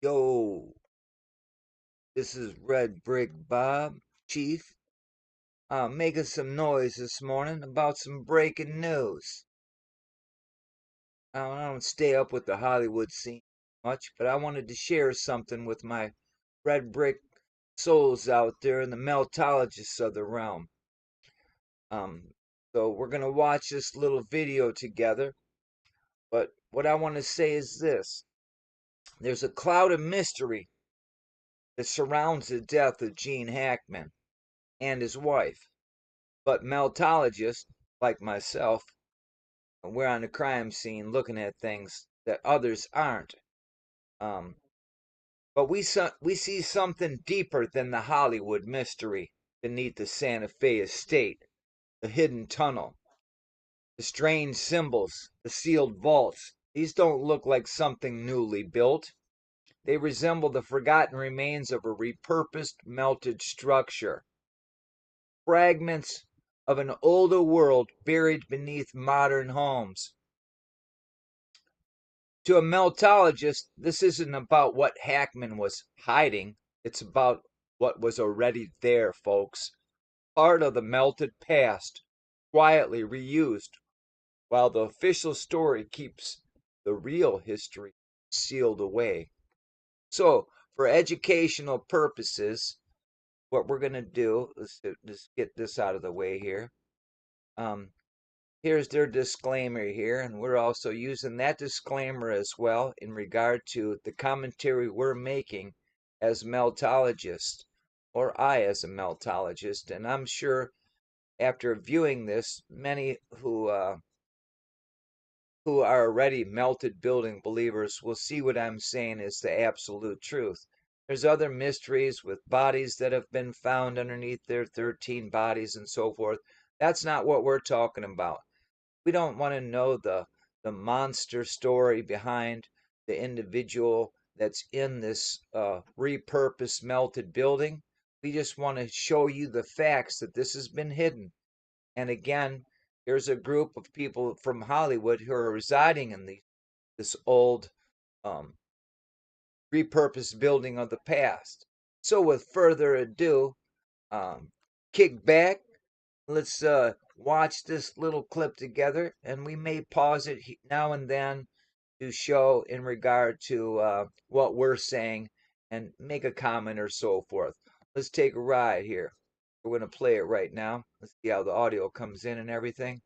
Yo, this is Red Brick Bob, Chief. Making some noise this morning about some breaking news. I don't stay up with the Hollywood scene much, but I wanted to share something with my Red Brick souls out there and the Meltologists of the realm. Um, so we're gonna watch this little video together. But what I want to say is this: there's a cloud of mystery that surrounds the death of Gene Hackman and his wife. But meltologists, like myself, we're on the crime scene looking at things that others aren't. Um, but we see something deeper than the Hollywood mystery beneath the Santa Fe estate, the hidden tunnel, the strange symbols, the sealed vaults. These don't look like something newly built. They resemble the forgotten remains of a repurposed, melted structure. Fragments of an older world buried beneath modern homes. To a meltologist, this isn't about what Hackman was hiding, it's about what was already there, folks. Part of the melted past, quietly reused, while the official story keeps the real history sealed away. So, for educational purposes, what we're going to do, let's get this out of the way here. Um, Here's their disclaimer here, and we're also using that disclaimer as well in regard to the commentary we're making as meltologists, or I as a meltologist. And I'm sure after viewing this, many who are already melted building believers will see what I'm saying is the absolute truth. There's other mysteries with bodies that have been found underneath their 13 bodies and so forth. That's not what we're talking about. We don't want to know the monster story behind the individual that's in this repurposed melted building. We just want to show you the facts that this has been hidden. And again, here's a group of people from Hollywood who are residing in this old um, repurposed building of the past. So, with further ado, um, kick back. Let's watch this little clip together, and we may pause it now and then to show in regard to what we're saying and make a comment or so forth. Let's take a ride here. We're going to play it right now. Let's see how the audio comes in and everything.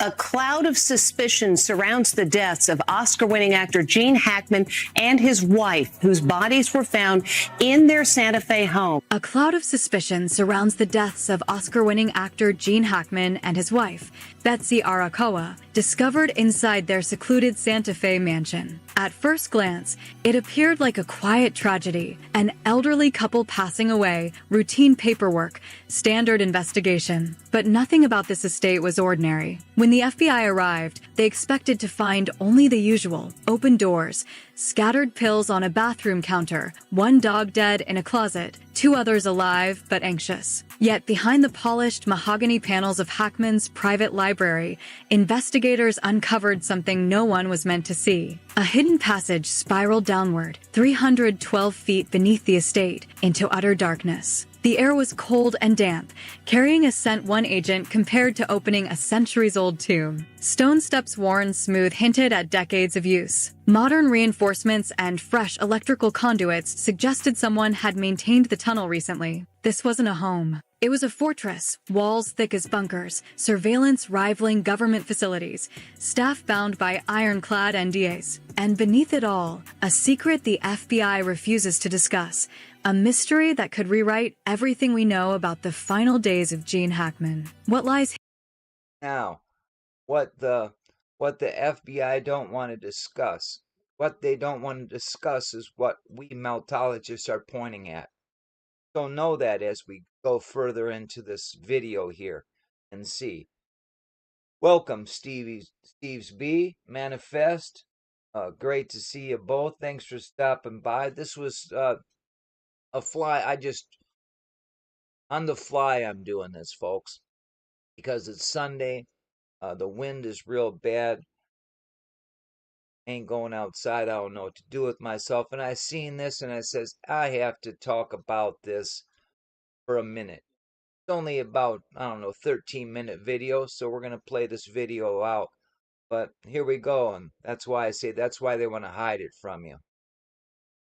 A cloud of suspicion surrounds the deaths of Oscar-winning actor Gene Hackman and his wife, whose bodies were found in their Santa Fe home. A cloud of suspicion surrounds the deaths of Oscar-winning actor Gene Hackman and his wife, Betsy Arakoa, discovered inside their secluded Santa Fe mansion. At first glance, it appeared like a quiet tragedy, an elderly couple passing away, routine paperwork, standard investigation. But nothing about this estate was ordinary. When the FBI arrived, they expected to find only the usual: open doors, scattered pills on a bathroom counter, one dog dead in a closet, two others alive but anxious. Yet behind the polished mahogany panels of Hackman's private library, investigators uncovered something no one was meant to see. A hidden passage spiraled downward, 312 feet beneath the estate, into utter darkness. The air was cold and damp, carrying a scent one agent compared to opening a centuries-old tomb. Stone steps worn smooth hinted at decades of use. Modern reinforcements and fresh electrical conduits suggested someone had maintained the tunnel recently. This wasn't a home. It was a fortress, walls thick as bunkers, surveillance rivaling government facilities, staff bound by ironclad NDAs. And beneath it all, a secret the FBI refuses to discuss, a mystery that could rewrite everything we know about the final days of Gene Hackman. What lies Now, what the FBI don't want to discuss, what they don't want to discuss is what we meltologists are pointing at. So know that as we go further into this video here and see. Welcome, Steve's B, Manifest. Great to see you both. Thanks for stopping by. This was a fly. On the fly, I'm doing this, folks, because it's Sunday. The wind is real bad. ain't going outside. I don't know what to do with myself. And I seen this and I says, I have to talk about this for a minute. It's only about, I don't know, 13-minute video. So we're going to play this video out. But here we go. And that's why I say that's why they want to hide it from you.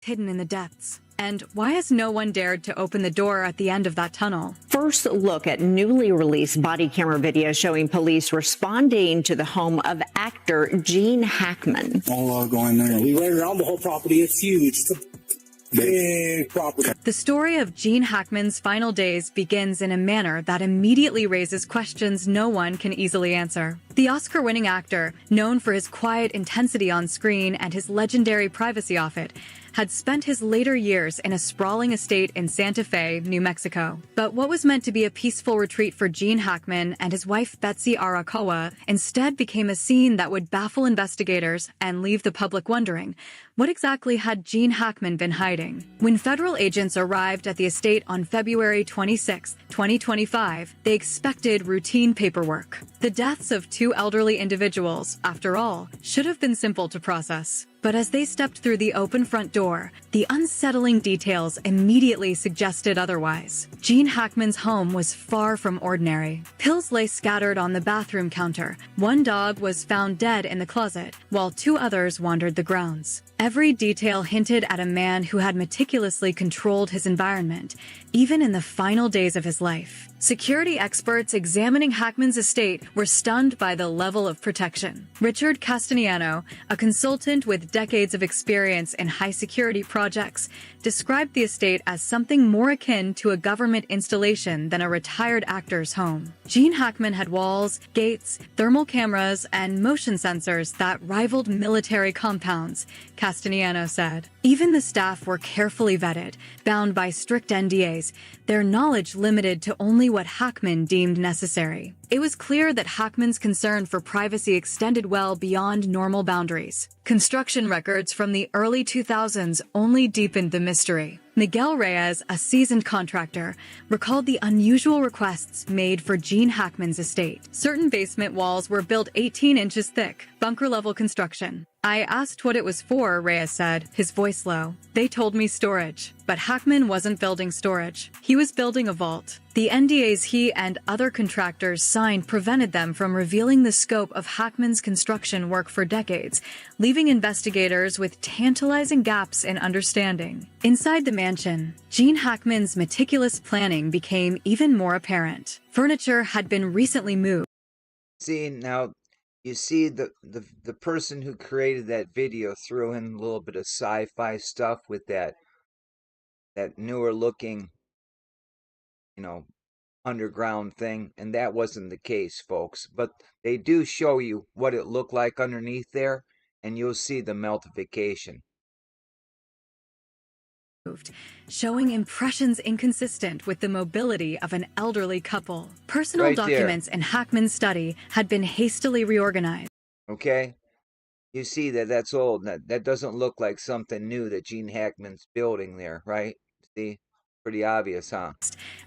Hidden in the depths. And why has no one dared to open the door at the end of that tunnel? First look at newly released body camera video showing police responding to the home of actor Gene Hackman. All going there. We went around the whole property. It's huge. It's a big property. The story of Gene Hackman's final days begins in a manner that immediately raises questions no one can easily answer. The Oscar-winning actor, known for his quiet intensity on screen and his legendary privacy off it, had spent his later years in a sprawling estate in Santa Fe, New Mexico. But what was meant to be a peaceful retreat for Gene Hackman and his wife Betsy Arakoa instead became a scene that would baffle investigators and leave the public wondering, what exactly had Gene Hackman been hiding? When federal agents arrived at the estate on February 26, 2025, they expected routine paperwork. The deaths of two elderly individuals, after all, should have been simple to process. But as they stepped through the open front door, the unsettling details immediately suggested otherwise. Gene Hackman's home was far from ordinary. Pills lay scattered on the bathroom counter. One dog was found dead in the closet, while two others wandered the grounds. Every detail hinted at a man who had meticulously controlled his environment, even in the final days of his life. Security experts examining Hackman's estate were stunned by the level of protection. Richard Castellano, a consultant with decades of experience in high-security projects, described the estate as something more akin to a government installation than a retired actor's home. Gene Hackman had walls, gates, thermal cameras, and motion sensors that rivaled military compounds, Castellano said. Even the staff were carefully vetted, bound by strict NDAs, their knowledge limited to only what Hackman deemed necessary. It was clear that Hackman's concern for privacy extended well beyond normal boundaries. Construction records from the early 2000s only deepened the mystery. Miguel Reyes, a seasoned contractor, recalled the unusual requests made for Gene Hackman's estate. Certain basement walls were built 18 inches thick, bunker-level construction. I asked what it was for, Reyes said, his voice low. They told me storage. But Hackman wasn't building storage. He was building a vault. The NDAs he and other contractors signed prevented them from revealing the scope of Hackman's construction work for decades, leaving investigators with tantalizing gaps in understanding. Inside the mansion, Gene Hackman's meticulous planning became even more apparent. Furniture had been recently moved. See, now, you see the person who created that video threw in a little bit of sci-fi stuff with that newer looking, underground thing, and that wasn't the case, folks. But they do show you what it looked like underneath there, and you'll see the meltification. Showing impressions inconsistent with the mobility of an elderly couple. Personal Right there. documents in Hackman's study had been hastily reorganized. Okay? You see that's old. That doesn't look like something new that Gene Hackman's building there, right? See? Pretty obvious, huh?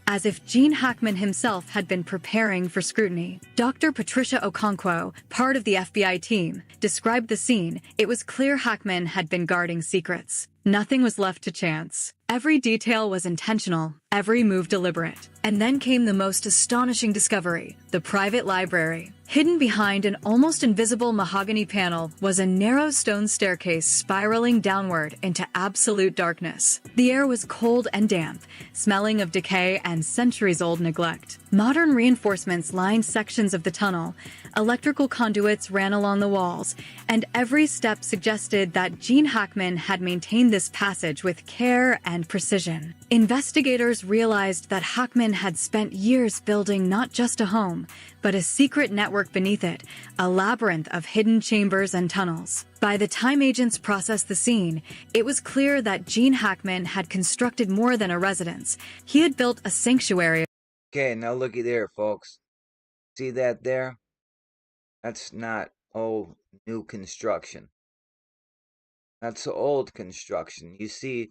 As if Gene Hackman himself had been preparing for scrutiny. Dr. Patricia Okonkwo, part of the FBI team, described the scene. It was clear Hackman had been guarding secrets. Nothing was left to chance. Every detail was intentional, every move deliberate. And then came the most astonishing discovery, the private library. Hidden behind an almost invisible mahogany panel was a narrow stone staircase spiraling downward into absolute darkness. The air was cold and damp, smelling of decay and centuries-old neglect. Modern reinforcements lined sections of the tunnel, electrical conduits ran along the walls, and every step suggested that Gene Hackman had maintained this passage with care and precision. Investigators realized that Hackman had spent years building not just a home, but a secret network beneath it, a labyrinth of hidden chambers and tunnels. By the time agents processed the scene, it was clear that Gene Hackman had constructed more than a residence. He had built a sanctuary. Okay, now looky there, folks. See that there? That's not new construction. That's old construction. You see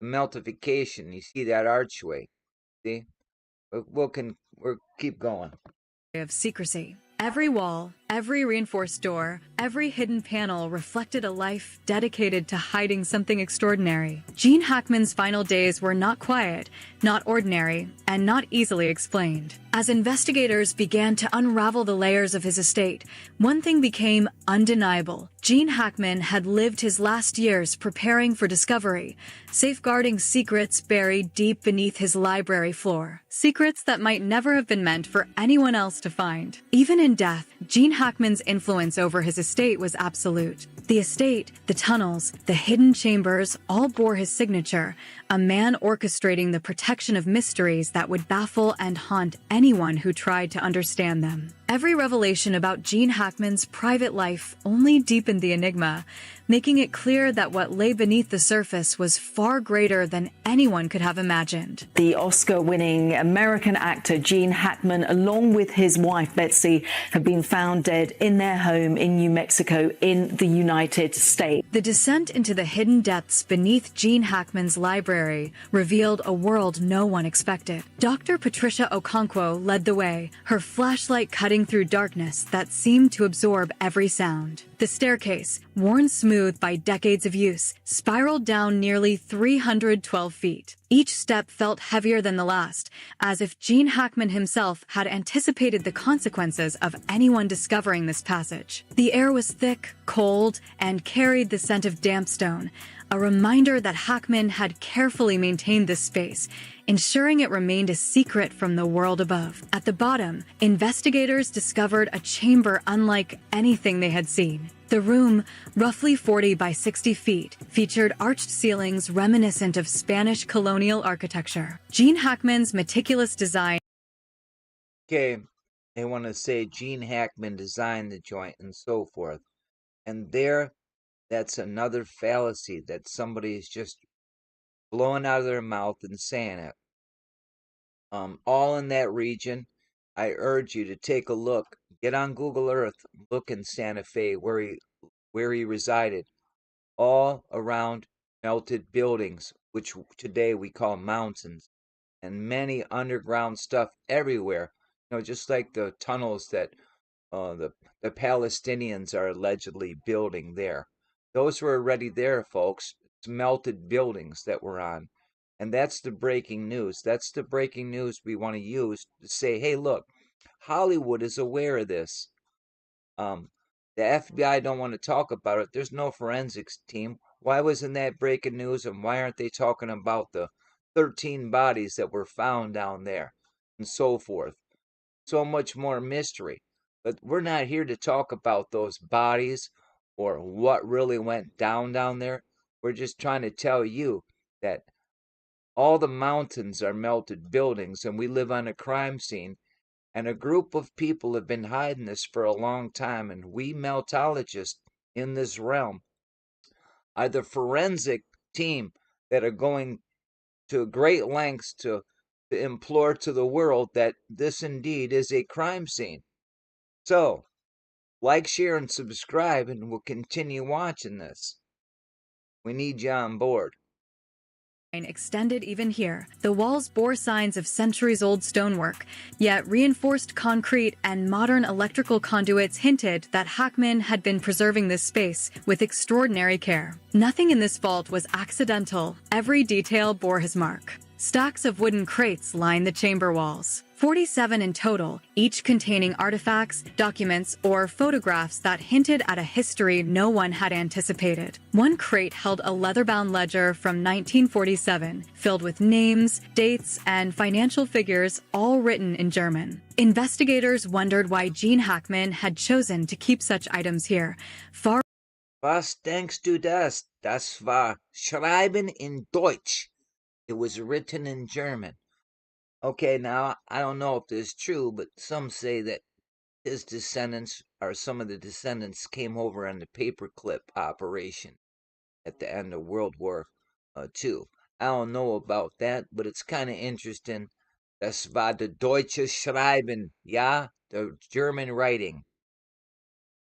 the meltification. You see that archway. See? We'll keep going. Of secrecy. Every wall, every reinforced door, every hidden panel reflected a life dedicated to hiding something extraordinary. Gene Hackman's final days were not quiet, not ordinary, and not easily explained. As investigators began to unravel the layers of his estate, one thing became undeniable. Gene Hackman had lived his last years preparing for discovery, safeguarding secrets buried deep beneath his library floor. Secrets that might never have been meant for anyone else to find. Even in death, Gene Hackman's influence over his estate was absolute. The estate, the tunnels, the hidden chambers all bore his signature, a man orchestrating the protection of mysteries that would baffle and haunt anyone who tried to understand them. Every revelation about Gene Hackman's private life only deepened the enigma, making it clear that what lay beneath the surface was far greater than anyone could have imagined. The Oscar-winning American actor Gene Hackman, along with his wife Betsy, have been found dead in their home in New Mexico in the United States. The descent into the hidden depths beneath Gene Hackman's library revealed a world no one expected. Dr. Patricia Okonkwo led the way, her flashlight cutting through darkness that seemed to absorb every sound. The staircase, worn smooth by decades of use, spiraled down nearly 312 feet. Each step felt heavier than the last, as if Gene Hackman himself had anticipated the consequences of anyone discovering this passage. The air was thick, cold, and carried the scent of damp stone, a reminder that Hackman had carefully maintained this space, ensuring it remained a secret from the world above. At the bottom, investigators discovered a chamber unlike anything they had seen. The room, roughly 40 by 60 feet, featured arched ceilings reminiscent of Spanish colonial architecture. Gene Hackman's meticulous design. Okay, they want to say Gene Hackman designed the joint and so forth. And there, that's another fallacy that somebody is just blowing out of their mouth and saying it. All in that region, I urge you to take a look. Get on Google Earth, look in Santa Fe where he resided. All around melted buildings, which today we call mountains, and many underground stuff everywhere. Just like the tunnels that the Palestinians are allegedly building there. Those were already there, folks. It's melted buildings that we're on. And that's the breaking news. That's the breaking news we want to use to say, hey, look, Hollywood is aware of this. The FBI don't want to talk about it. There's no forensics team. Why wasn't that breaking news? And why aren't they talking about the 13 bodies that were found down there and so forth? So much more mystery. But we're not here to talk about those bodies or what really went down there. We're just trying to tell you that all the mountains are melted buildings and we live on a crime scene. And a group of people have been hiding this for a long time. And we meltologists in this realm are the forensic team that are going to great lengths to implore to the world that this indeed is a crime scene. So, like, share, and subscribe, and we'll continue watching this. We need you on board. Extended even here. The walls bore signs of centuries-old stonework, yet reinforced concrete and modern electrical conduits hinted that Hackman had been preserving this space with extraordinary care. Nothing in this vault was accidental. Every detail bore his mark. Stacks of wooden crates lined the chamber walls. 47 in total, each containing artifacts, documents, or photographs that hinted at a history no one had anticipated. One crate held a leather-bound ledger from 1947, filled with names, dates, and financial figures, all written in German. Investigators wondered why Gene Hackman had chosen to keep such items here. Was denkst du das? Das war Schreiben in Deutsch. It was written in German. Okay, now, I don't know if this is true, but some say that his descendants, or some of the descendants, came over on the paperclip operation at the end of World War II. I don't know about that, but it's kind of interesting. Das war the deutsche Schreiben, yeah? The German writing.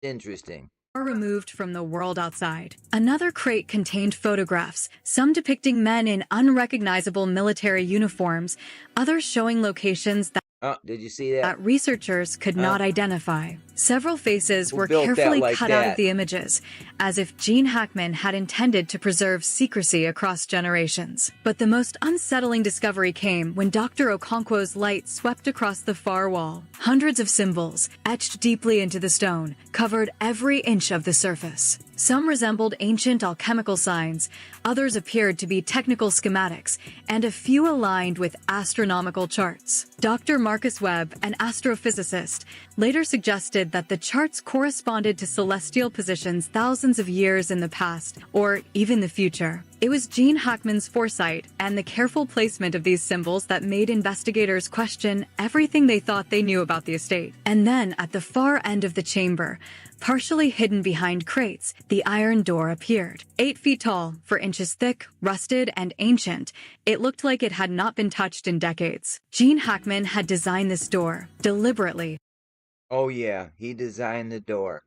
Interesting. Removed from the world outside. Another crate contained photographs, some depicting men in unrecognizable military uniforms, others showing locations that Oh, did you see that? that researchers could not identify. Several faces Who were built that carefully like cut out of that? the images, as if Gene Hackman had intended to preserve secrecy across generations. But the most unsettling discovery came when Dr. Okonkwo's light swept across the far wall. Hundreds of symbols, etched deeply into the stone, covered every inch of the surface. Some resembled ancient alchemical signs, others appeared to be technical schematics, and a few aligned with astronomical charts. Dr. Marcus Webb, an astrophysicist, later suggested that the charts corresponded to celestial positions thousands of years in the past, or even the future. It was Gene Hackman's foresight and the careful placement of these symbols that made investigators question everything they thought they knew about the estate. And then, at the far end of the chamber, partially hidden behind crates, the iron door appeared. 8 feet tall, 4 inches thick, rusted, and ancient, it looked like it had not been touched in decades. Gene Hackman had designed this door, deliberately, Oh yeah, he designed the door.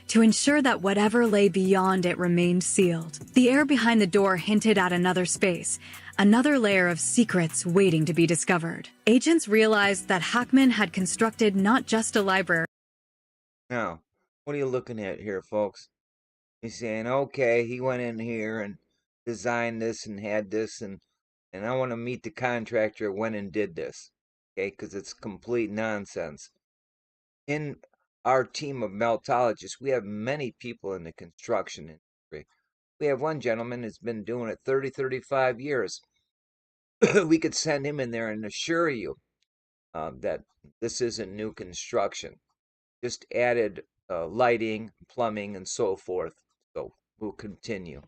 to ensure that whatever lay beyond it remained sealed. The air behind the door hinted at another space, another layer of secrets waiting to be discovered. Agents realized that Hackman had constructed not just a library. Now, what are you looking at here, folks? He's saying, okay, he went in here and designed this and had this, and I want to meet the contractor who went and did this, okay? Because it's complete nonsense. In our team of meltologists, we have many people in the construction industry. We have one gentleman who's been doing it 30, 35 years. We could send him in there and assure you that this isn't new construction. Just added lighting, plumbing, and so forth. So we'll continue.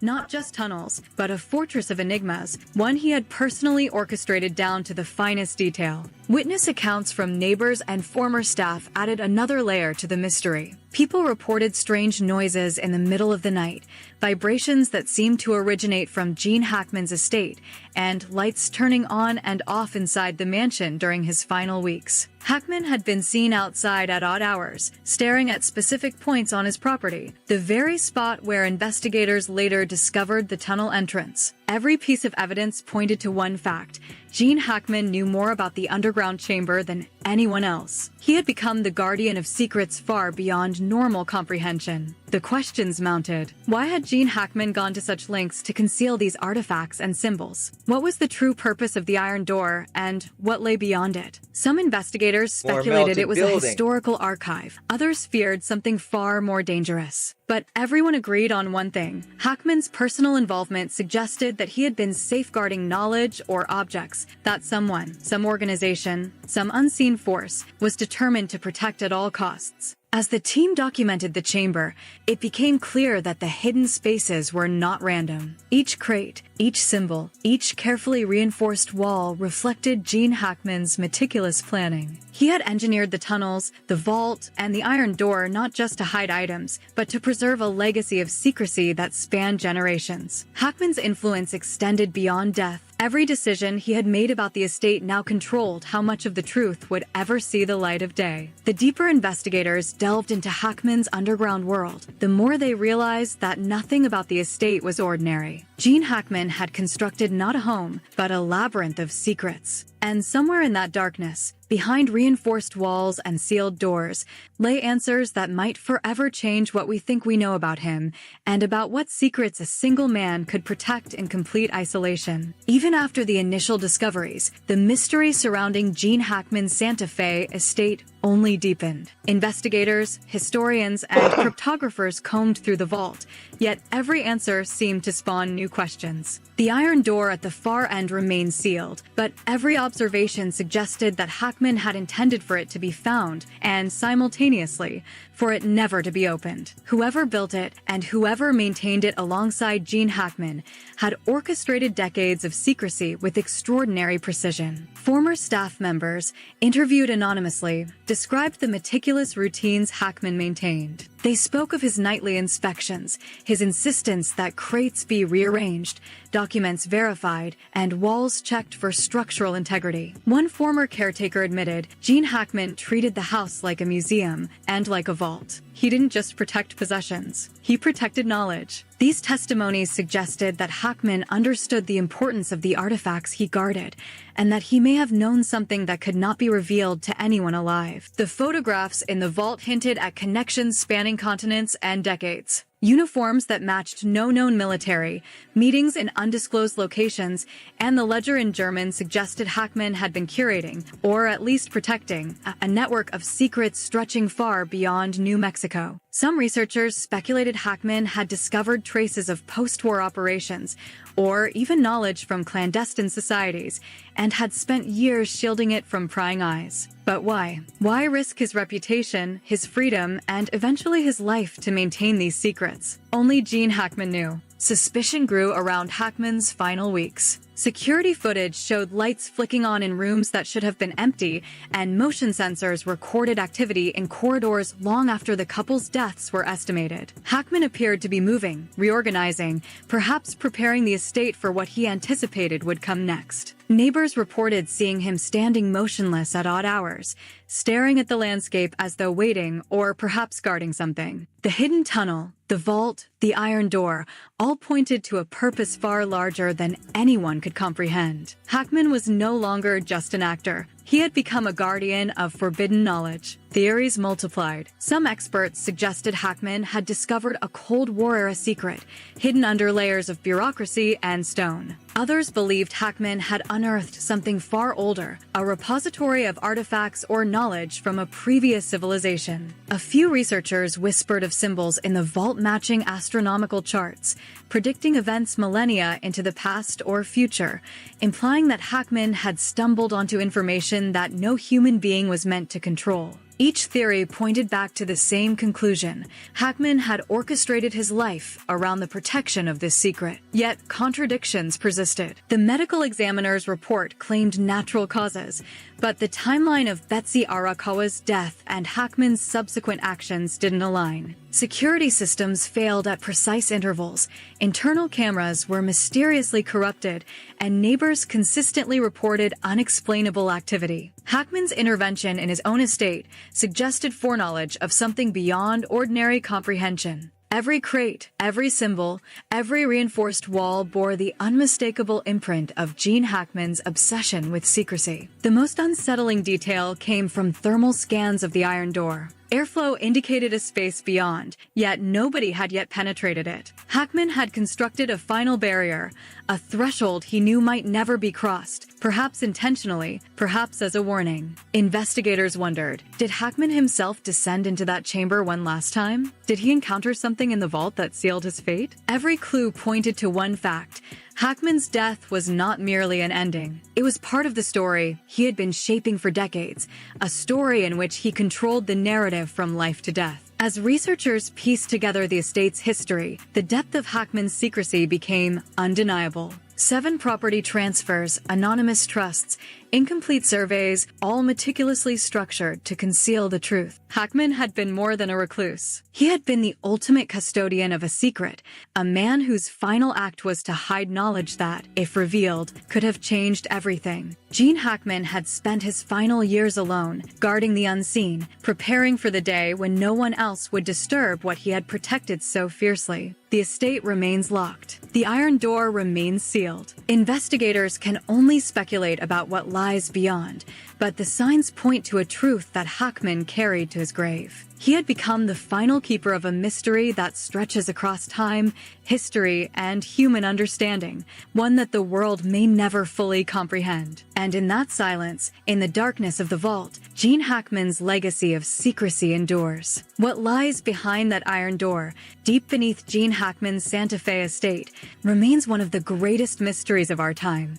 Not just tunnels, but a fortress of enigmas, one he had personally orchestrated down to the finest detail. Witness accounts from neighbors and former staff added another layer to the mystery. People reported strange noises in the middle of the night, vibrations that seemed to originate from Gene Hackman's estate, and lights turning on and off inside the mansion during his final weeks. Hackman had been seen outside at odd hours, staring at specific points on his property, the very spot where investigators later discovered the tunnel entrance. Every piece of evidence pointed to one fact: Gene Hackman knew more about the underground chamber than anyone else. He had become the guardian of secrets far beyond normal comprehension. The questions mounted. Why had Gene Hackman gone to such lengths to conceal these artifacts and symbols? What was the true purpose of the iron door, and what lay beyond it? Some investigators speculated it was a historical archive. Others feared something far more dangerous. But everyone agreed on one thing. Hackman's personal involvement suggested that he had been safeguarding knowledge or objects that someone, some organization, some unseen force was determined to protect at all costs. As the team documented the chamber, it became clear that the hidden spaces were not random. Each crate, each symbol, each carefully reinforced wall reflected Gene Hackman's meticulous planning. He had engineered the tunnels, the vault, and the iron door not just to hide items, but to preserve a legacy of secrecy that spanned generations. Hackman's influence extended beyond death. Every decision he had made about the estate now controlled how much of the truth would ever see the light of day. The deeper investigators delved into Hackman's underground world, the more they realized that nothing about the estate was ordinary. Gene Hackman had constructed not a home, but a labyrinth of secrets. And somewhere in that darkness, behind reinforced walls and sealed doors, lay answers that might forever change what we think we know about him, and about what secrets a single man could protect in complete isolation. Even after the initial discoveries, the mystery surrounding Gene Hackman's Santa Fe estate only deepened. Investigators, historians, and cryptographers combed through the vault, yet every answer seemed to spawn new questions. The iron door at the far end remained sealed, but every observation suggested that Hackman had intended for it to be found, and simultaneously, for it never to be opened. Whoever built it, and whoever maintained it alongside Gene Hackman, had orchestrated decades of secrecy with extraordinary precision. Former staff members, interviewed anonymously, described the meticulous routines Hackman maintained. They spoke of his nightly inspections, his insistence that crates be rearranged, documents verified, and walls checked for structural integrity. One former caretaker admitted Gene Hackman treated the house like a museum and like a vault. he didn't just protect possessions, he protected knowledge. These testimonies suggested that Hackman understood the importance of the artifacts he guarded, and that he may have known something that could not be revealed to anyone alive. The photographs in the vault hinted at connections spanning continents and decades. Uniforms that matched no known military, meetings in undisclosed locations, and the ledger in German suggested Hackman had been curating, or at least protecting, a network of secrets stretching far beyond New Mexico. Some researchers speculated Hackman had discovered traces of post-war operations, or even knowledge from clandestine societies, and had spent years shielding it from prying eyes. But why? Why risk his reputation, his freedom, and eventually his life to maintain these secrets? Only Gene Hackman knew. Suspicion grew around Hackman's final weeks. Security footage showed lights flicking on in rooms that should have been empty, and motion sensors recorded activity in corridors long after the couple's deaths were estimated. Hackman appeared to be moving, reorganizing, perhaps preparing the estate for what he anticipated would come next. Neighbors reported seeing him standing motionless at odd hours, staring at the landscape as though waiting or perhaps guarding something. The hidden tunnel, the vault, the iron door, all pointed to a purpose far larger than anyone could comprehend. Hackman was no longer just an actor. He had become a guardian of forbidden knowledge. Theories multiplied. Some experts suggested Hackman had discovered a Cold War-era secret, hidden under layers of bureaucracy and stone. Others believed Hackman had unearthed something far older, a repository of artifacts or knowledge from a previous civilization. A few researchers whispered of symbols in the vault-matching astronomical charts, predicting events millennia into the past or future, implying that Hackman had stumbled onto information that no human being was meant to control. Each theory pointed back to the same conclusion. Hackman had orchestrated his life around the protection of this secret. Yet contradictions persisted. The medical examiner's report claimed natural causes, but the timeline of Betsy Arakawa's death and Hackman's subsequent actions didn't align. Security systems failed at precise intervals, internal cameras were mysteriously corrupted, and neighbors consistently reported unexplainable activity. Hackman's intervention in his own estate suggested foreknowledge of something beyond ordinary comprehension. Every crate, every symbol, every reinforced wall bore the unmistakable imprint of Gene Hackman's obsession with secrecy. The most unsettling detail came from thermal scans of the iron door. Airflow indicated a space beyond, yet nobody had yet penetrated it. Hackman had constructed a final barrier, a threshold he knew might never be crossed, perhaps intentionally, perhaps as a warning. Investigators wondered, did Hackman himself descend into that chamber one last time? Did he encounter something in the vault that sealed his fate? Every clue pointed to one fact. Hackman's death was not merely an ending. It was part of the story he had been shaping for decades, a story in which he controlled the narrative from life to death. As researchers pieced together the estate's history, the depth of Hackman's secrecy became undeniable. 7 property transfers, anonymous trusts, incomplete surveys, all meticulously structured to conceal the truth. Hackman had been more than a recluse. He had been the ultimate custodian of a secret, a man whose final act was to hide knowledge that, if revealed, could have changed everything. Gene Hackman had spent his final years alone, guarding the unseen, preparing for the day when no one else would disturb what he had protected so fiercely. The estate remains locked. The iron door remains sealed. Investigators can only speculate about what lies beyond, but the signs point to a truth that Hackman carried to his grave. He had become the final keeper of a mystery that stretches across time, history, and human understanding, one that the world may never fully comprehend. And in that silence, in the darkness of the vault, Gene Hackman's legacy of secrecy endures. What lies behind that iron door, deep beneath Gene Hackman's Santa Fe estate, remains one of the greatest mysteries of our time.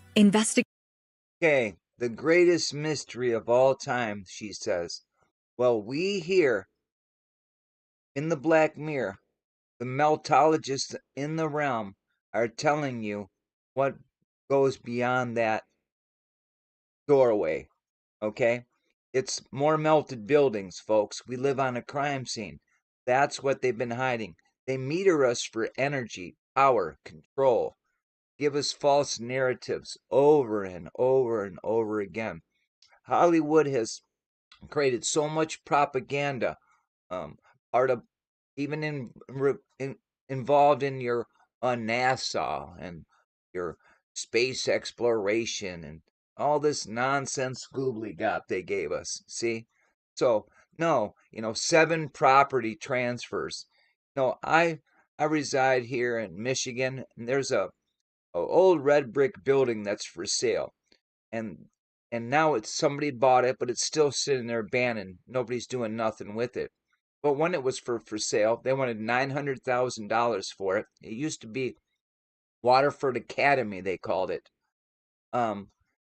Okay, the greatest mystery of all time, she says. Well, we here in the Black Mirror, the Meltologists in the realm are telling you what goes beyond that doorway, okay? It's more melted buildings, folks. We live on a crime scene. That's what they've been hiding. They meter us for energy, power, control. Give us false narratives over and over and over again. Hollywood has created so much propaganda, part of, even involved in your NASA and your space exploration and all this nonsense goobly gop they gave us. See? So, no, 7 property transfers. No, I reside here in Michigan, and there's a old red brick building that's for sale. And now it's somebody bought it, but it's still sitting there abandoned. Nobody's doing nothing with it. But when it was for sale, they wanted $900,000 for it. It used to be Waterford Academy, they called it. Um,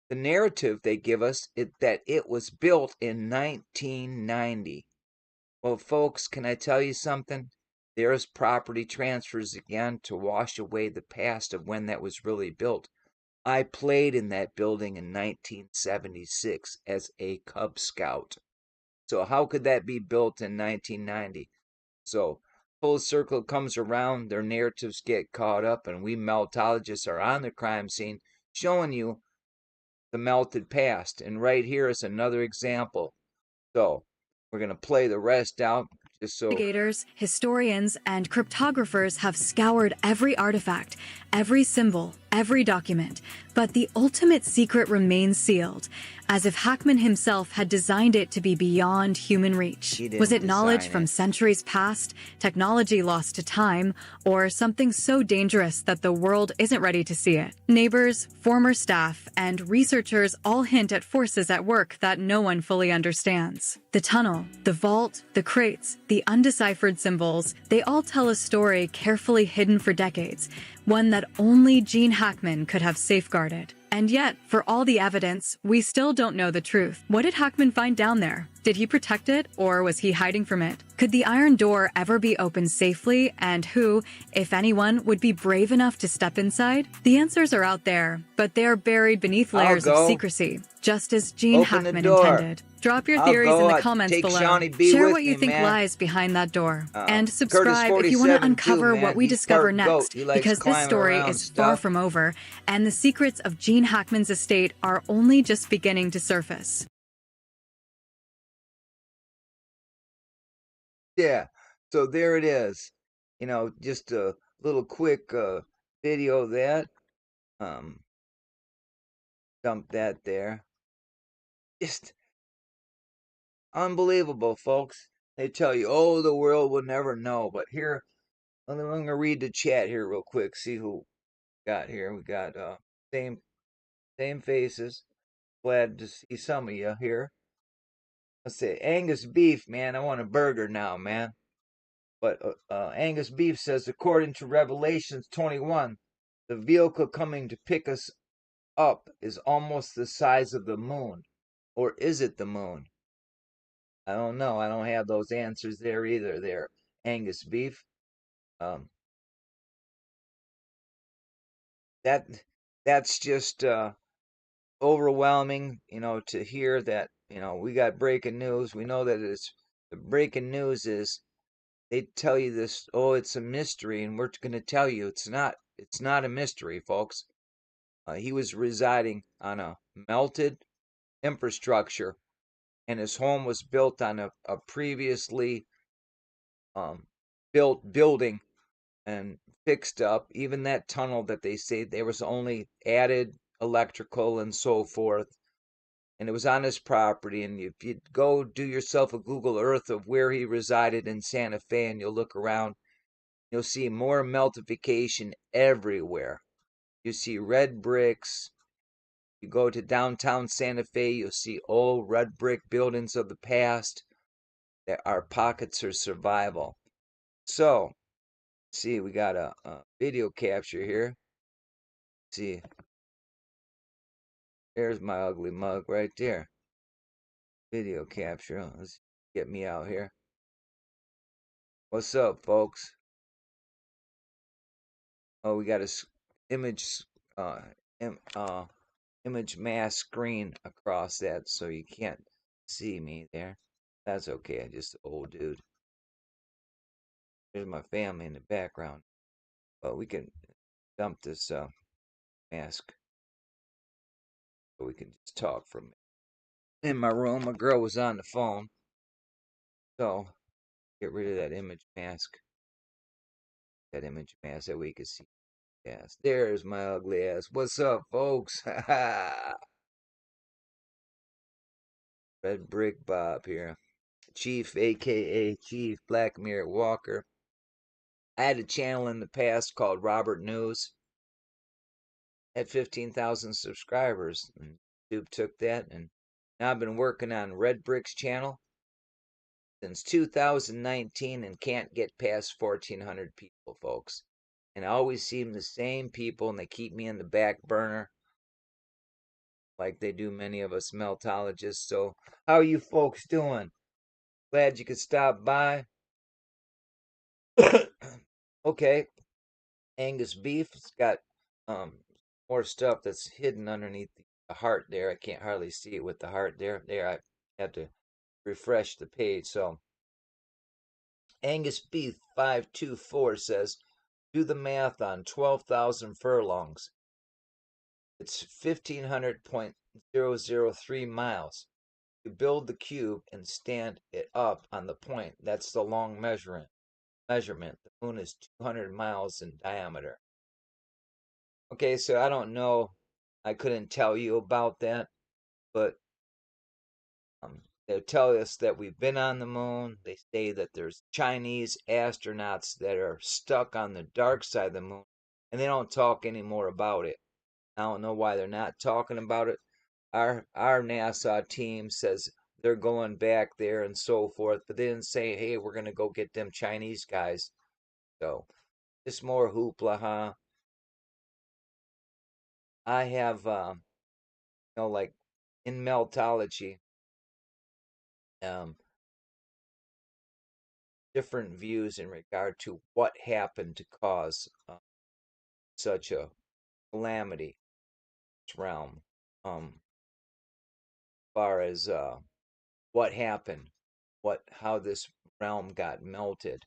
the narrative they give us is that it was built in 1990. Well, folks, can I tell you something? There's property transfers again to wash away the past of when that was really built. I played in that building in 1976 as a Cub Scout. So how could that be built in 1990? So full circle comes around, their narratives get caught up, and we meltologists are on the crime scene showing you the melted past. And right here is another example. So we're going to play the rest out just so. Investigators, historians, and cryptographers have scoured every artifact, every symbol, every document, but the ultimate secret remains sealed, as if Hackman himself had designed it to be beyond human reach. Was it knowledge from centuries past, technology lost to time, or something so dangerous that the world isn't ready to see it? Neighbors, former staff, and researchers all hint at forces at work that no one fully understands. The tunnel, the vault, the crates, the undeciphered symbols, they all tell a story carefully hidden for decades, one that only Gene Hackman could have safeguarded. And yet, for all the evidence, we still don't know the truth. What did Hackman find down there? Did he protect it, or was he hiding from it? Could the iron door ever be opened safely, and who, if anyone, would be brave enough to step inside? The answers are out there, but they are buried beneath layers of secrecy, just as Gene Hackman intended. Drop your theories in the comments below. Share what you think lies behind that door. And subscribe if you want to uncover what we discover next, because this story is far from over, and the secrets of Gene Hackman's estate are only just beginning to surface. Yeah, so there it is. Just a little quick video of that. Dump that there. Just unbelievable, folks. They tell you, oh, the world will never know. But here, I'm going to read the chat here real quick. See who got here. We got same faces. Glad to see some of you here. Let's say Angus beef, man. I want a burger now, man. But Angus Beef says, according to Revelations 21, the vehicle coming to pick us up is almost the size of the moon. Or is it the moon? I don't know. I don't have those answers there either, there, Angus Beef. That's just overwhelming, to hear that, we got breaking news. We know that the breaking news is they tell you this, oh, it's a mystery, and we're going to tell you it's not a mystery, folks. He was residing on a melted infrastructure, and his home was built on a previously built building and fixed up. Even that tunnel that they say there was only added electrical and so forth, and it was on his property. And if you go do yourself a Google Earth of where he resided in Santa Fe, and you'll look around, you'll see more meltification everywhere. You see red bricks. You go to downtown Santa Fe, you'll see old red brick buildings of the past. There are pockets of survival. So, see, we got a video capture here. See, there's my ugly mug right there. Video capture. Let's get me out here. What's up, folks? Oh, we got a image image mask screen across that, so you can't see me there. That's okay. I'm just an old dude. There's my family in the background. But we can dump this mask so we can just talk from in my room. My girl was on the phone, so get rid of that image mask. That image mask that we can see. Yes, there's my ugly ass. What's up, folks? Red Brick Bob here. Chief, aka Chief Black Mirror Walker. I had a channel in the past called Robert News. Had 15,000 subscribers. And YouTube took that, and now I've been working on Red Brick's channel since 2019 and can't get past 1,400 people, folks. And I always seem the same people, and they keep me in the back burner like they do many of us meltologists. So, how are you folks doing? Glad you could stop by. Okay, Angus beef. It's got um more stuff that's hidden underneath the heart there. I can't hardly see it with the heart there. There, I have to refresh the page. So, Angus beef 524 says, do the math on 12,000 furlongs. It's 1,500.003 miles. You build the cube and stand it up on the point. That's the long measurement. The moon is 200 miles in diameter. Okay, so I don't know. I couldn't tell you about that, but they tell us that we've been on the moon. They say that there's Chinese astronauts that are stuck on the dark side of the moon, and they don't talk anymore about it. I don't know why they're not talking about it. Our NASA team says they're going back there and so forth, but they didn't say, hey, we're gonna go get them Chinese guys. So just more hoopla, huh? I have like in meltology, um, different views in regard to what happened to cause such a calamity in this realm. As far as what happened, how this realm got melted.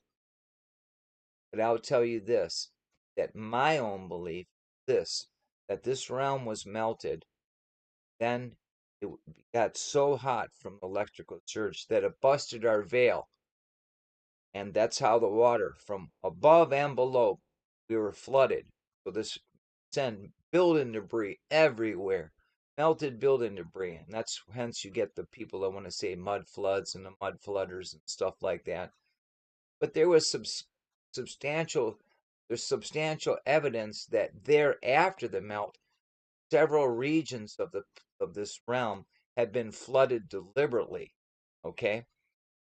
But I'll tell you this, that my own belief, this, that this realm was melted, then it got so hot from electrical surge that it busted our veil. And that's how the water from above and below, we were flooded. So this sent building debris everywhere, melted building debris. And that's hence you get the people that want to say mud floods and the mud flooders and stuff like that. But there was substantial there's substantial evidence that there after the melt, several regions of this realm had been flooded deliberately. Okay,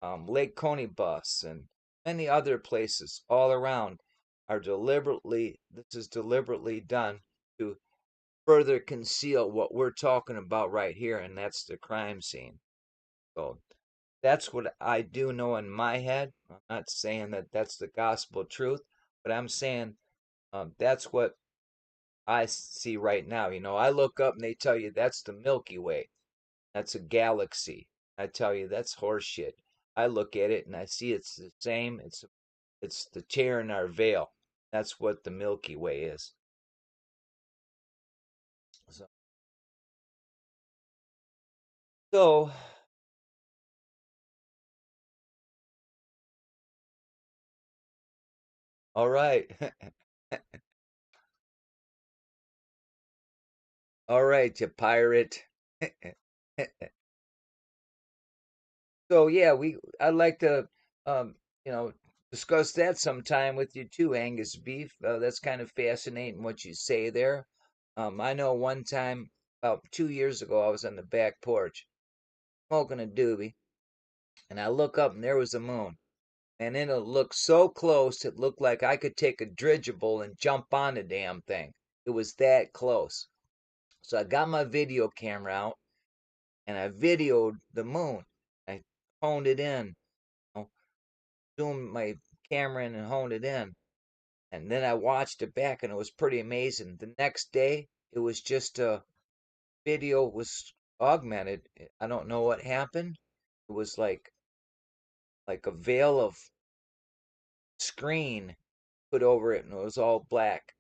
Lake Conibus and many other places all around are deliberately. This is deliberately done to further conceal what we're talking about right here, and that's the crime scene. So that's what I do know in my head. I'm not saying that that's the gospel truth, but I'm saying that's what I see right now. I look up and they tell you that's the Milky Way. That's a galaxy. I tell you that's horseshit. I look at it and I see it's the same. It's the tear in our veil. That's what the Milky Way is. So, so all right. All right, you pirate. So yeah, I'd like to um, you know, discuss that sometime with you too, Angus beef. That's kind of fascinating what you say there. I know one time about 2 years ago, I was on the back porch smoking a doobie, and I look up and there was the moon, and then it looked so close, it looked like I could take a dirigible and jump on the damn thing. It was that close. So I got my video camera out and I videoed the moon. I honed it in, zoomed my camera in and honed it in. And then I watched it back and it was pretty amazing. The next day, it was just a video was augmented. I don't know what happened. It was like a veil of screen put over it and it was all black.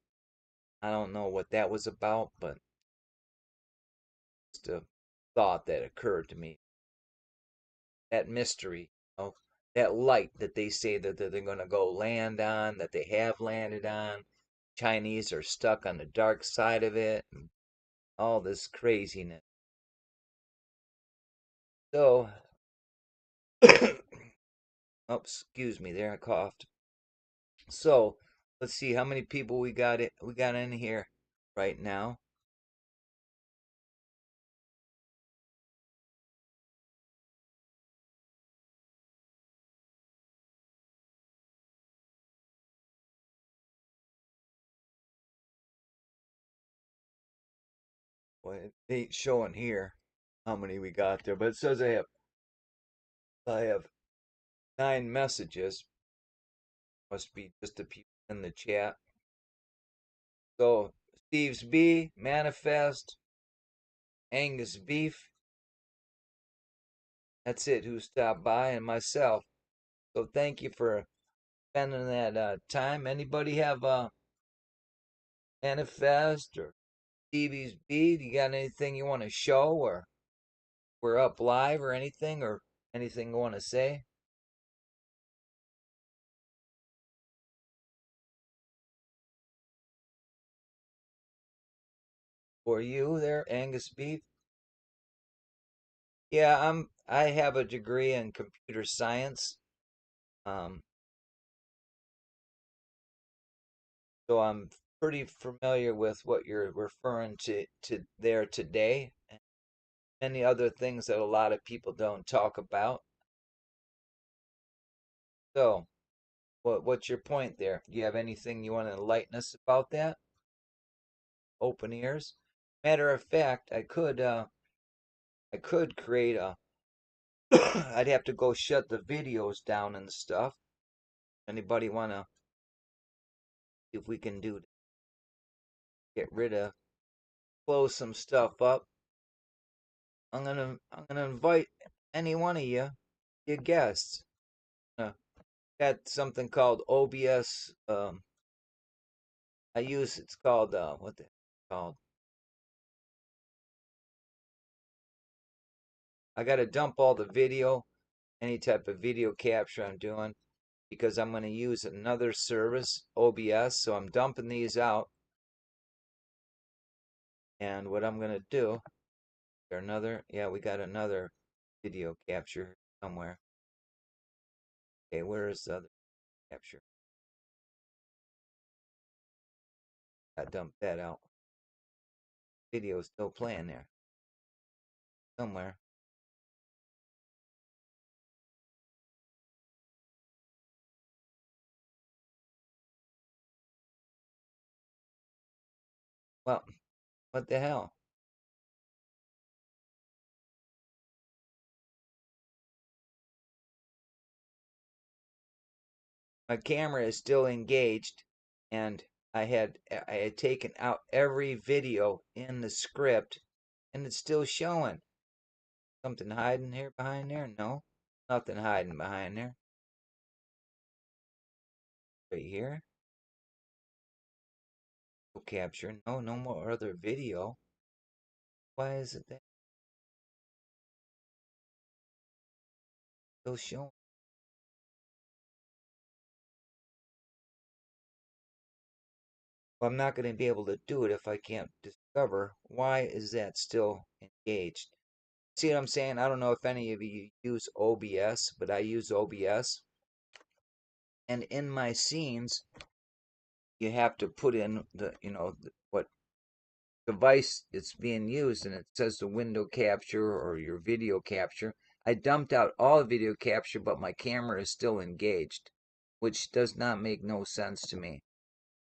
I don't know what that was about, but just a thought that occurred to me. That mystery, you know, that light that they say that they're going to go land on, that they have landed on. Chinese are stuck on the dark side of it, and all this craziness. So, oh, excuse me, there I coughed. So, let's see how many people we got in here right now. Well, it ain't showing here how many we got there, but it says I have 9 messages. Must be just the people in the chat. So Steve's B, Manifest, Angus Beef. That's it. Who stopped by and myself. So thank you for spending that time. Anybody have Manifest or Stevie's B? Do you got anything you want to show, or we're up live, or anything you want to say? For you there, Angus Beef? Yeah, I have a degree in computer science. Um, so I'm pretty familiar with what you're referring to there today, and many other things that a lot of people don't talk about. So, what's your point there? Do you have anything you want to enlighten us about that? Open ears. Matter of fact, I could create a I'd have to go shut the videos down and stuff. Anybody want to see if we can do get rid of close some stuff up? I'm gonna invite any one of you, your guests. Got something called OBS. It's called what the called? I gotta dump all the video, any type of video capture I'm doing, because I'm gonna use another service, OBS. So I'm dumping these out, and what I'm gonna do, there another, yeah, we got another video capture somewhere. Okay, where is the other capture? I dumped that out. Video is still playing there somewhere. Well, what the hell? My camera is still engaged, and I had taken out every video in the script, and it's still showing. Something hiding here behind there? No, nothing hiding behind there. Right here. No capture. No, no more other video. Why is it that still showing? Well, I'm not going to be able to do it if I can't discover why is that still engaged. See what I'm saying? I don't know if any of you use OBS, but I use OBS. And in my scenes, you have to put in what device it's being used, and it says the window capture or your video capture. I dumped out all video capture, but my camera is still engaged, which does not make no sense to me.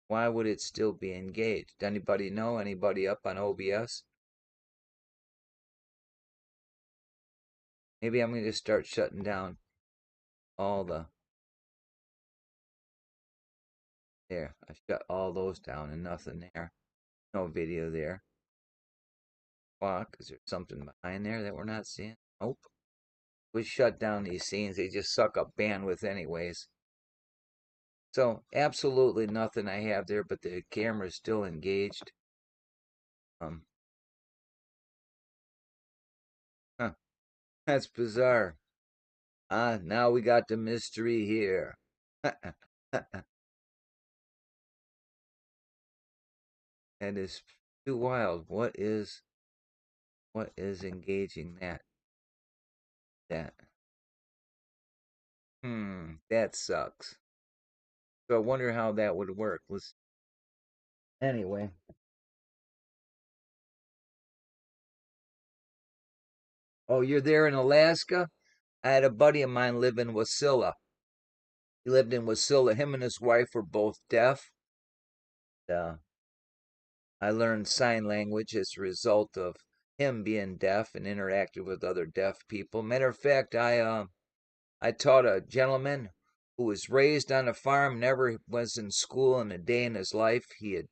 Why would it still be engaged? Anybody know? Anybody up on OBS? Maybe I'm going to start shutting down all the. There, I shut all those down and nothing there. No video there. Fuck, is there something behind there that we're not seeing? Nope. We shut down these scenes. They just suck up bandwidth anyways. So absolutely nothing I have there, but the camera's still engaged. Um, huh, that's bizarre. Now we got the mystery here. That is too wild. What is engaging that? That sucks. So I wonder how that would work. Anyway. Oh, you're there in Alaska? I had a buddy of mine live in Wasilla. He lived in Wasilla. Him and his wife were both deaf. Uh, I learned sign language as a result of him being deaf and interacted with other deaf people. Matter of fact, I taught a gentleman who was raised on a farm, never was in school in a day in his life. He had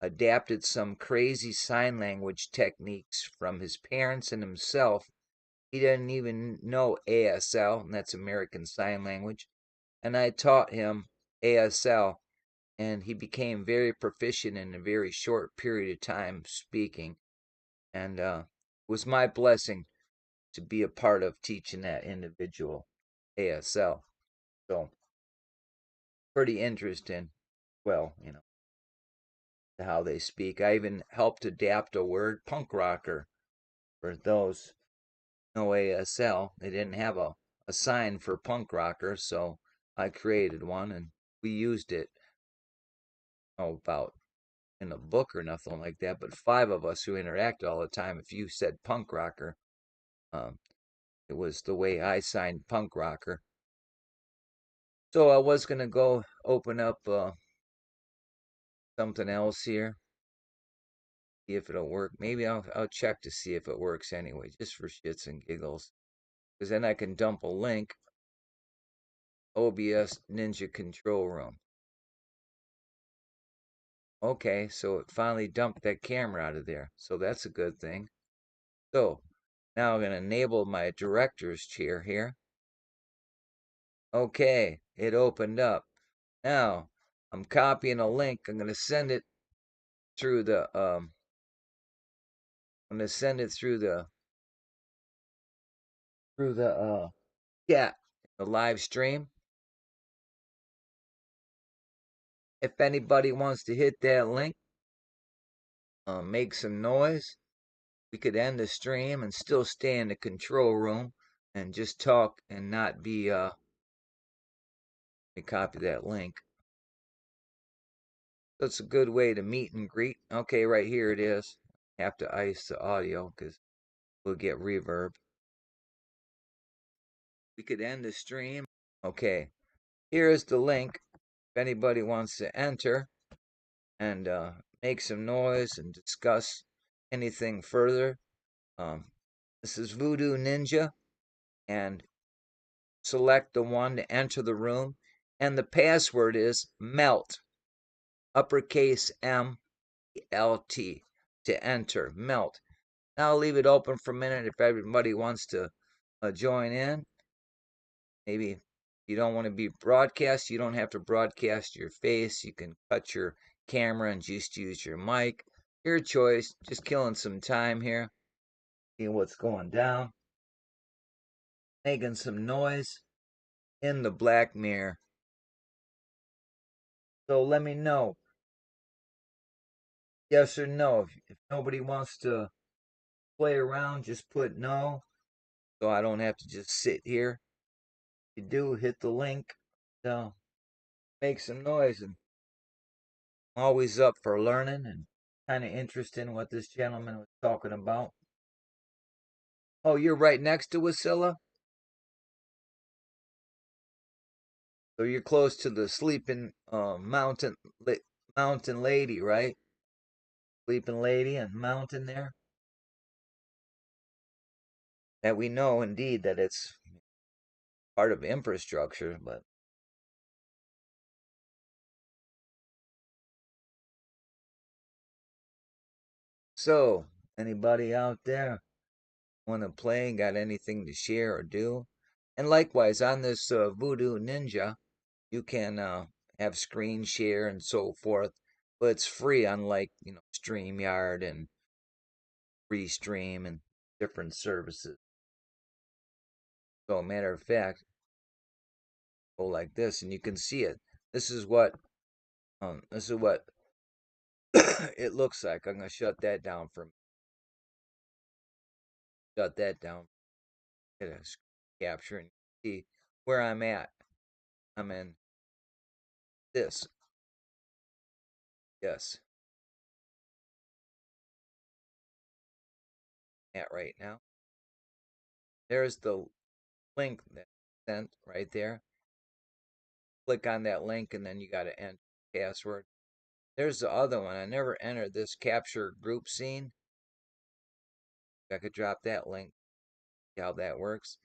adapted some crazy sign language techniques from his parents and himself. He didn't even know ASL, and that's American Sign Language. And I taught him ASL, and he became very proficient in a very short period of time speaking. And it was my blessing to be a part of teaching that individual ASL. So, pretty interesting. Well, how they speak. I even helped adapt a word, punk rocker, for those no ASL. They didn't have a sign for punk rocker, so I created one and we used it. About in a book or nothing like that, but five of us who interact all the time, if you said punk rocker, um, it was the way I signed punk rocker. So I was gonna go open up something else here, see if it'll work. Maybe I'll check to see if it works anyway, just for shits and giggles, because then I can dump a link. OBS Ninja Control Room. Okay, so it finally dumped that camera out of there, so that's a good thing. So now I'm gonna enable my director's chair here. Okay, it opened up. Now, I'm copying a link. I'm going to send it through the I'm going to send it through the chat, the live stream. If anybody wants to hit that link, make some noise. We could end the stream and still stay in the control room and just talk and not be let me copy that link. That's a good way to meet and greet. Okay, right here it is. Have to ice the audio because we'll get reverb. We could end the stream. Okay, here is the link if anybody wants to enter and make some noise and discuss anything further. This is Voodoo Ninja, and select the one to enter the room. And the password is MELT, uppercase MELT, to enter, MELT. Now I'll leave it open for a minute if everybody wants to join in. Maybe you don't want to be broadcast, you don't have to broadcast your face. You can cut your camera and just use your mic. Your choice. Just killing some time here. See what's going down. Making some noise in the black mirror. So let me know. Yes or no. If nobody wants to play around, just put no. So I don't have to just sit here. If you do, hit the link. So make some noise. And I'm always up for learning and kind of interested in what this gentleman was talking about. Oh, you're right next to Wasilla? So you're close to the sleeping mountain lady, right? Sleeping lady and mountain there. That we know indeed that it's part of infrastructure, but so anybody out there want to play? Got anything to share or do? And likewise on this Voodoo Ninja, you can have screen share and so forth, but it's free, unlike StreamYard and Restream and different services. So, matter of fact, Go like this, and you can see it. This is what it looks like. I'm gonna shut that down for shut that down. Get a screen capture and see where I'm at. I'm in this. Yes, at right now. There's the link that sent right there. Click on that link, and then you got to enter password. There's the other one. I never entered this capture group scene. I could drop that link. See how that works.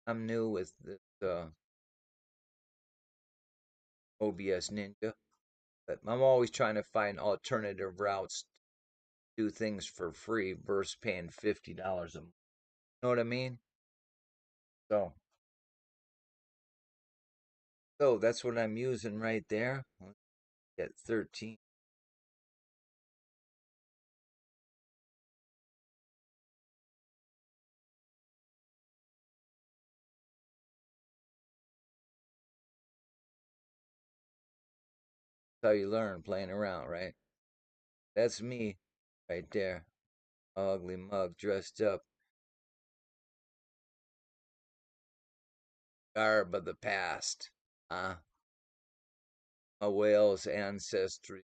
I'm new with this OBS Ninja, but I'm always trying to find alternative routes to do things for free versus paying $50 a month. You know what I mean? So, so that's what I'm using right there. Let's get 13. That's how you learn, playing around, right? That's me right there. Ugly mug dressed up. Garb of the past. A Wales ancestry,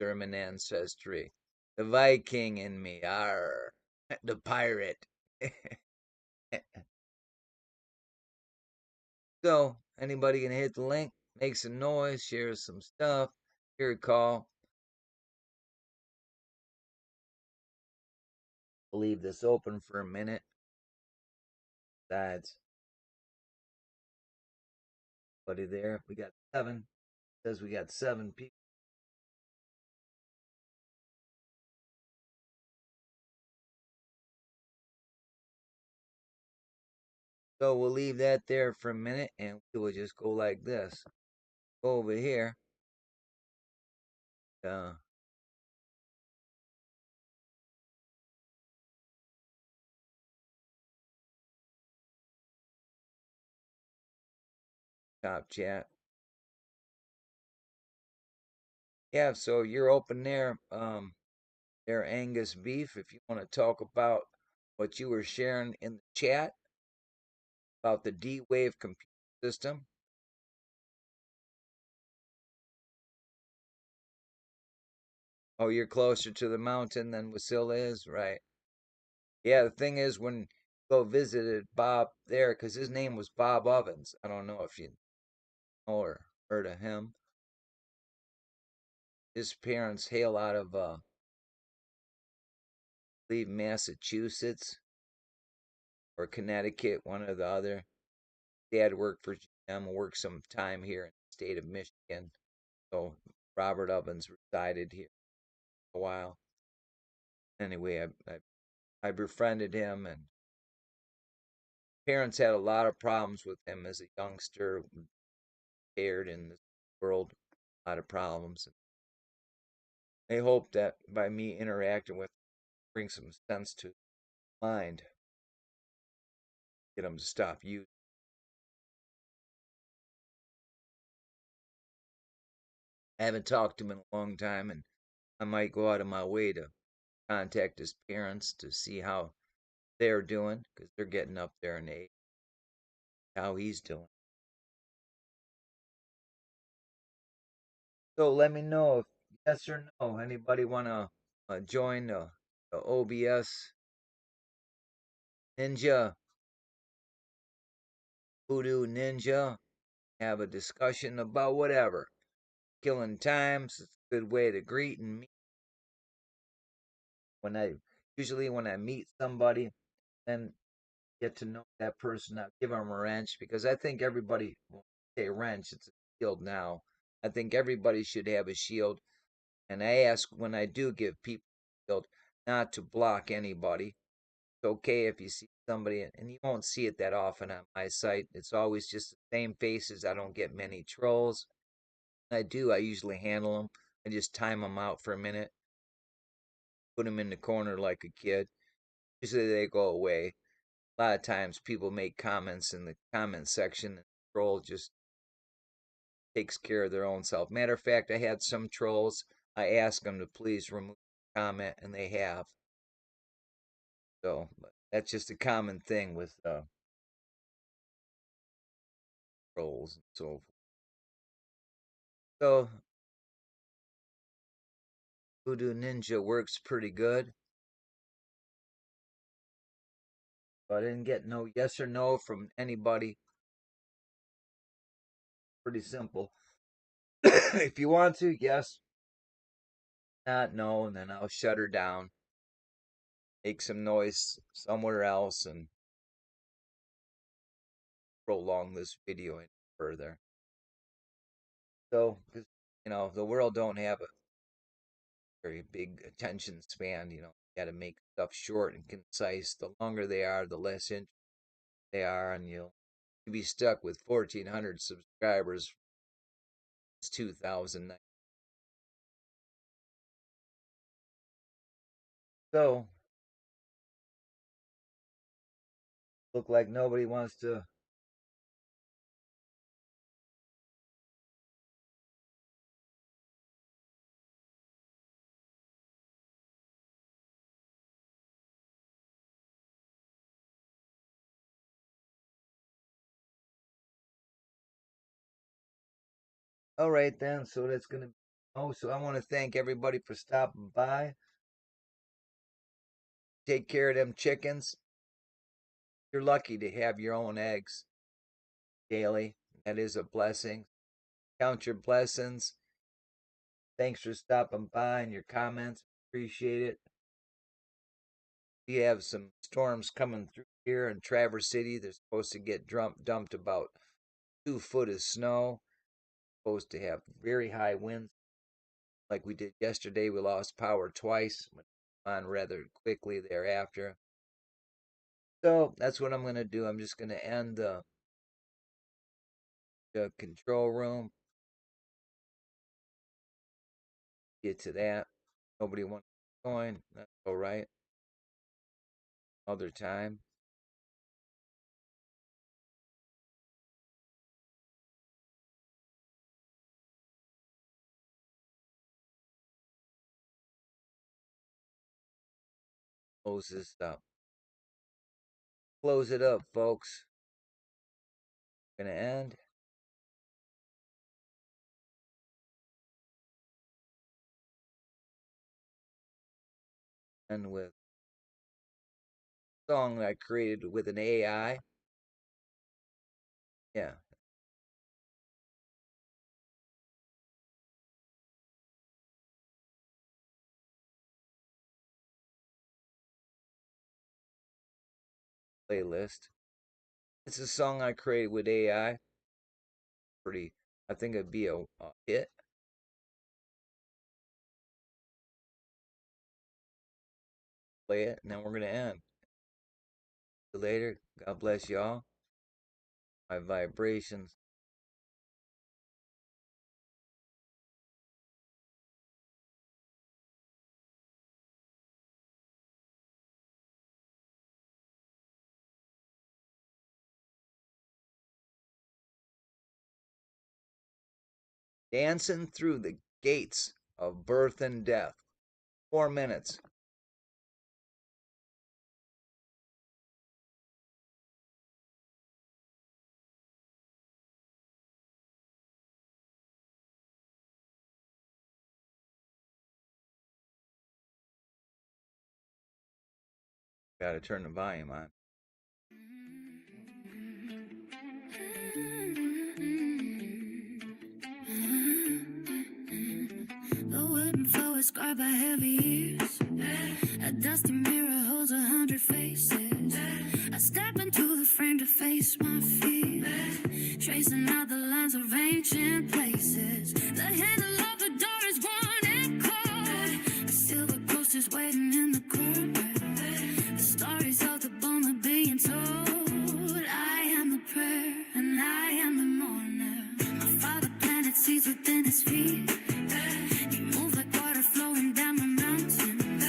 German ancestry. The Viking in me. Arr. The pirate. So, anybody can hit the link, make some noise, share some stuff, hear a call. We'll leave this open for a minute. Besides, buddy there. We got 7. Says we got 7 people. So we'll leave that there for a minute and we will just go like this. Go over here. Uh, Top chat. Yeah, so you're open there. There Angus Beef, if you want to talk about what you were sharing in the chat about the D-Wave computer system. Oh, you're closer to the mountain than Wasilla is, right? Yeah, the thing is, when you go visited Bob there, because his name was Bob Ovens. I don't know if you know or heard of him. His parents hail out of, I believe, Massachusetts or Connecticut, one or the other. Dad worked for GM, worked some time here in the state of Michigan. So Robert Ovens resided here for a while. Anyway, I befriended him, and parents had a lot of problems with him as a youngster, scared in this world, a lot of problems. They hope that by me interacting with him, bring some sense to his mind, get him to stop using. I haven't talked to him in a long time, and I might go out of my way to contact his parents to see how they're doing, because they're getting up there in age, how he's doing. So let me know if yes or no. Anybody want to join the OBS Ninja, Voodoo Ninja? Have a discussion about whatever. Killing times. It's a good way to greet and meet. When I meet somebody, then get to know that person. I give them a wrench because I think everybody. Well, say wrench. It's a shield now. I think everybody should have a shield. And I ask when I do give people a shield not to block anybody. It's okay if you see somebody, and you won't see it that often on my site. It's always just the same faces. I don't get many trolls. I do. I usually handle them. I just time them out for a minute, put them in the corner like a kid. Usually they go away. A lot of times people make comments in the comment section and troll just takes care of their own self. Matter of fact, I had some trolls. I asked them to please remove the comment, and they have. So that's just a common thing with trolls and so forth. So Voodoo Ninja works pretty good. So I didn't get no yes or no from anybody. Pretty simple. If you want to, yes. Not no, and then I'll shut her down. Make some noise somewhere else and prolong this video any further. So, because the world don't have a very big attention span. You got to make stuff short and concise. The longer they are, the less interesting they are, and you'll be stuck with 1,400 subscribers since 2009. So, look like nobody wants to. All right then. So that's gonna. Oh, so I want to thank everybody for stopping by. Take care of them chickens. You're lucky to have your own eggs daily. That is a blessing. Count your blessings. Thanks for stopping by and your comments. Appreciate it. We have some storms coming through here in Traverse City. They're supposed to get dumped about 2 foot of snow. Supposed to have very high winds. Like we did yesterday, we lost power twice. Went on rather quickly thereafter. So that's what I'm going to do. I'm just going to end the control room. Get to that. Nobody wants to join. That's all right. Other time. Close this up. Close it up, folks. Gonna end. And with a song I created with an AI. Yeah. Playlist. It's a song I created with AI. I think it'd be a hit. Play it, and then we're gonna end. See you later. God bless y'all. My vibrations. Dancing through the gates of birth and death. 4 minutes. Gotta turn the volume on. The wooden floor is scarred by heavy years. A dusty mirror holds 100 faces. I step into the frame to face my fears, tracing out the lines of ancient places. The handle of the door is worn and cold. A silver ghost is waiting in the corner. The stories of the bone are being told. I am the prayer and I am the mourner. My father planted seeds within his feet. You move like water flowing down the mountain.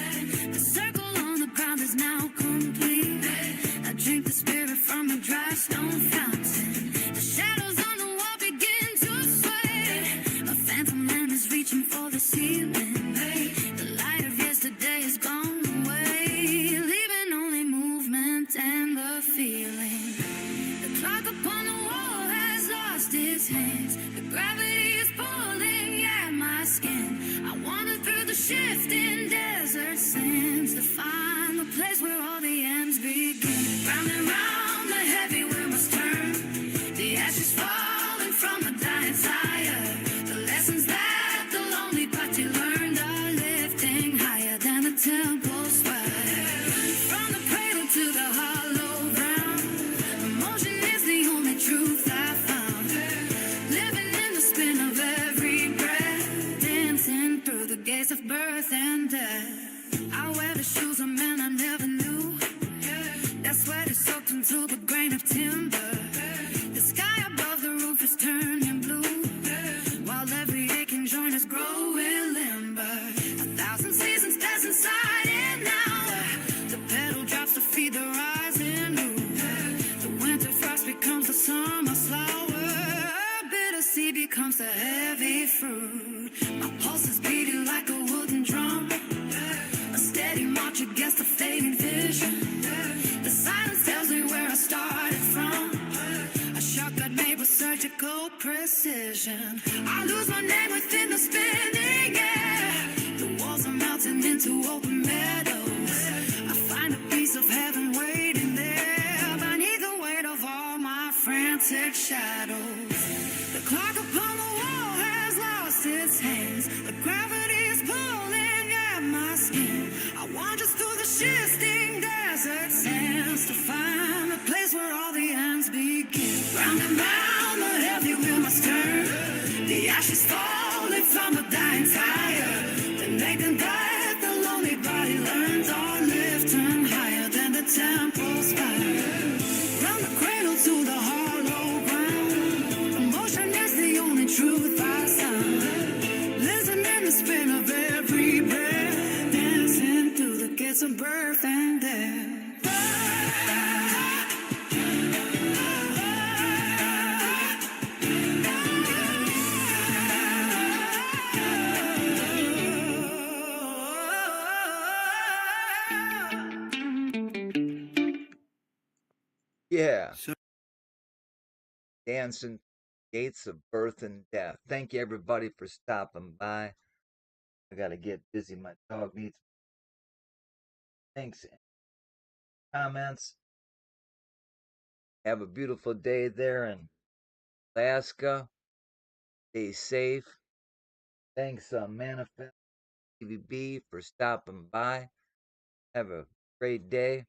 there. I wear the shoes of men I never knew. That sweat is soaked into the grain of timber. The sky above the roof is turning blue, while every aching joint is growing limber. 1,000 seasons pass inside it now. The pedal drops to feed the rising moon. The winter frost becomes the summer flower. Bitter seed becomes the heavy fruit. My pulse is beating like a wooden drum, a steady march against a fading vision. The silence tells me where I started from, a shortcut made with surgical precision. I lose my name within the spinning air. The walls are melting into open meadows. I find a piece of heaven waiting there beneath the weight of all my frantic shadows. The clock upon the wall has lost its hands. The gravity is pulling at my skin. I wander through the shifting desert sands to find a place where all the ends begin. Round and round the heavy wheel must turn. The ashes falling from the dying tire. The naked breath, the lonely body learns on lifting higher than the temple's fire. From the cradle to the hollow ground, emotion is the only truth I sound. Listen in the spin of every breath, dancing through the gates of birth and death. Yeah. Dancing gates of birth and death. Thank you everybody for stopping by. I gotta get busy. My dog needs thanks. Comments. Have a beautiful day there in Alaska. Stay safe. Thanks, Manifest TVB, for stopping by. Have a great day.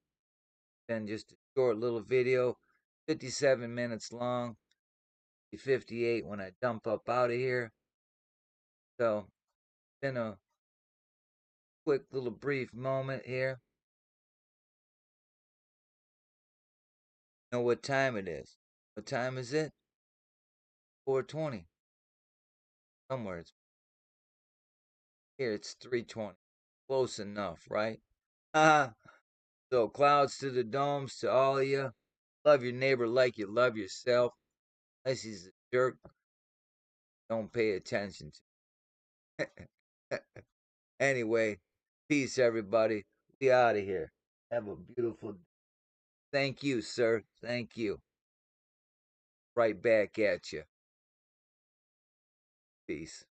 Been just a short little video, 57 minutes long. 58 when I dump up out of here. So, been a quick little brief moment here. Know what time it is? What time is it? 4:20. Somewhere it's here. It's 3:20. Close enough, right? So clouds to the domes to all of you. Love your neighbor like you love yourself. Unless he's a jerk, don't pay attention to. Anyway, peace, everybody. We out of here. Have a beautiful day. Thank you, sir. Thank you. Right back at you. Peace.